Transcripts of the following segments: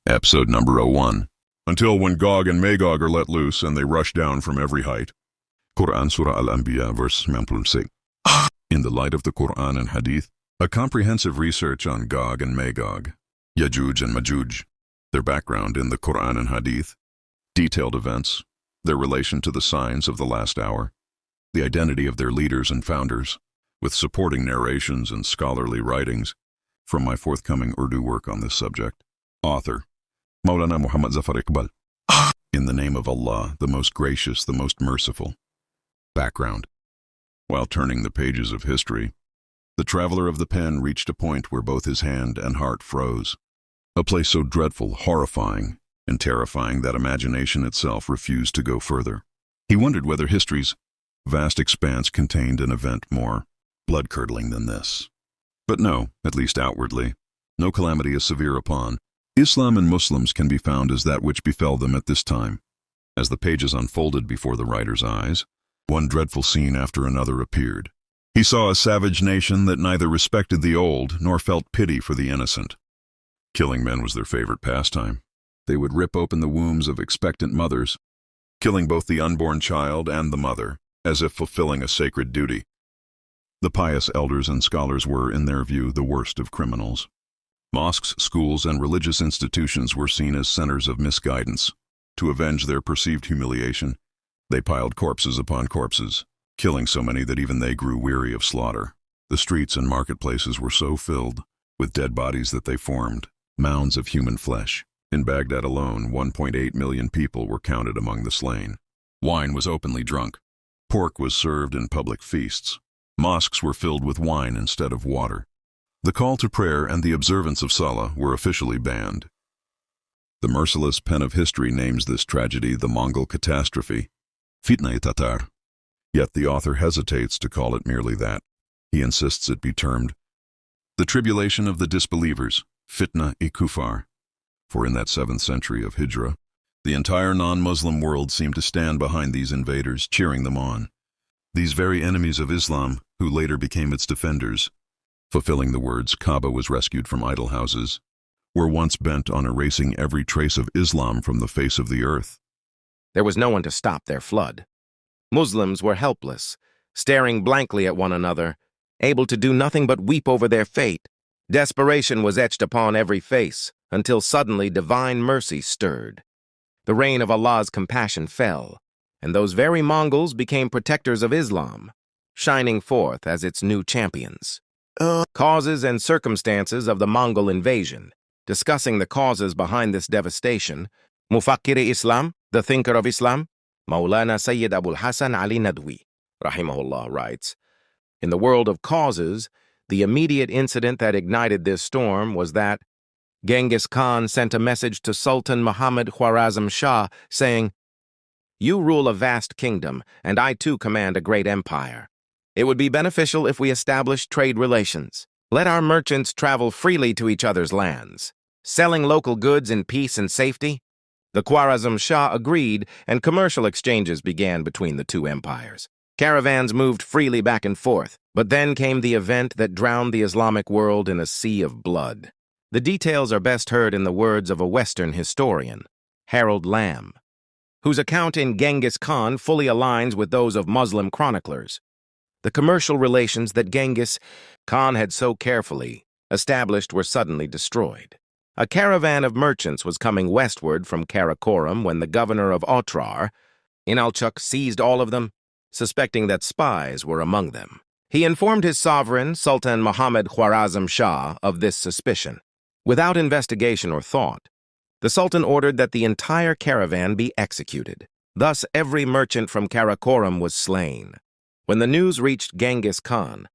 Episode number 01. Until when Gog and Magog are let loose and they rush down from every height. Quran Surah Al-Anbiya, verse 96. In the light of the Quran and Hadith, a comprehensive research on Gog and Magog, Yajuj and Majuj, their background in the Quran and Hadith, detailed events, their relation to the signs of the last hour, the identity of their leaders and founders, with supporting narrations and scholarly writings from my forthcoming Urdu work on this subject. Author, Maulana Muhammad Zafar Iqbal. In the name of Allah, the most gracious, the most merciful. Background. While turning the pages of history, the traveler of the pen reached a point where both his hand and heart froze. A place so dreadful, horrifying, and terrifying that imagination itself refused to go further. He wondered whether history's vast expanse contained an event more blood-curdling than this. But no, at least outwardly, no calamity is severe upon Islam and Muslims can be found as that which befell them at this time. As the pages unfolded before the writer's eyes, one dreadful scene after another appeared. He saw a savage nation that neither respected the old nor felt pity for the innocent. Killing men was their favorite pastime. They would rip open the wombs of expectant mothers, killing both the unborn child and the mother, as if fulfilling a sacred duty. The pious elders and scholars were, in their view, the worst of criminals. Mosques, schools, and religious institutions were seen as centers of misguidance. To avenge their perceived humiliation, they piled corpses upon corpses, killing so many that even they grew weary of slaughter. The streets and marketplaces were so filled with dead bodies that they formed mounds of human flesh. In Baghdad alone, 1.8 million people were counted among the slain. Wine was openly drunk. Pork was served in public feasts. Mosques were filled with wine instead of water. The call to prayer and the observance of Salah were officially banned. The merciless pen of history names this tragedy the Mongol catastrophe, Fitna-i Tatar. Yet the author hesitates to call it merely that. He insists it be termed the tribulation of the disbelievers, Fitna-i Kufar. For in that 7th century of Hijrah, the entire non-Muslim world seemed to stand behind these invaders, cheering them on. These very enemies of Islam, who later became its defenders, fulfilling the words Kaaba was rescued from idol houses, were once bent on erasing every trace of Islam from the face of the earth. There was no one to stop their flood. Muslims were helpless, staring blankly at one another, able to do nothing but weep over their fate. Desperation was etched upon every face, until suddenly divine mercy stirred. The rain of Allah's compassion fell, and those very Mongols became protectors of Islam, shining forth as its new champions. Causes and circumstances of the Mongol invasion. Discussing the causes behind this devastation, Mufakkir-i-Islam, the thinker of Islam, Maulana Sayyid Abul Hasan Ali Nadwi, rahimahullah, writes, in the world of causes, the immediate incident that ignited this storm was that Genghis Khan sent a message to Sultan Muhammad Khwarazm Shah saying, "You rule a vast kingdom, and I too command a great empire. It would be beneficial if we established trade relations. Let our merchants travel freely to each other's lands, selling local goods in peace and safety." The Khwarazm Shah agreed, and commercial exchanges began between the two empires. Caravans moved freely back and forth, but then came the event that drowned the Islamic world in a sea of blood. The details are best heard in the words of a Western historian, Harold Lamb, whose account in Genghis Khan fully aligns with those of Muslim chroniclers. The commercial relations that Genghis Khan had so carefully established were suddenly destroyed. A caravan of merchants was coming westward from Karakoram when the governor of Otrar, Inalchuk, seized all of them, suspecting that spies were among them. He informed his sovereign, Sultan Muhammad Khwarazm Shah, of this suspicion. Without investigation or thought, the Sultan ordered that the entire caravan be executed. Thus, every merchant from Karakoram was slain. When the news reached Genghis Khan,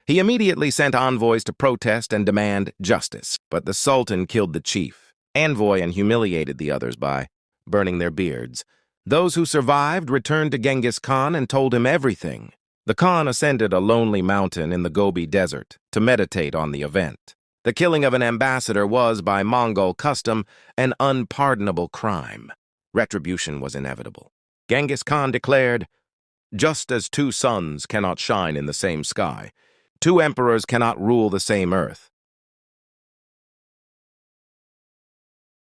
he immediately sent envoys to protest and demand justice. But the Sultan killed the chief envoy and humiliated the others by burning their beards. Those who survived returned to Genghis Khan and told him everything. The Khan ascended a lonely mountain in the Gobi Desert to meditate on the event. The killing of an ambassador was, by Mongol custom, an unpardonable crime. Retribution was inevitable. Genghis Khan declared, "Just as two suns cannot shine in the same sky, two emperors cannot rule the same earth.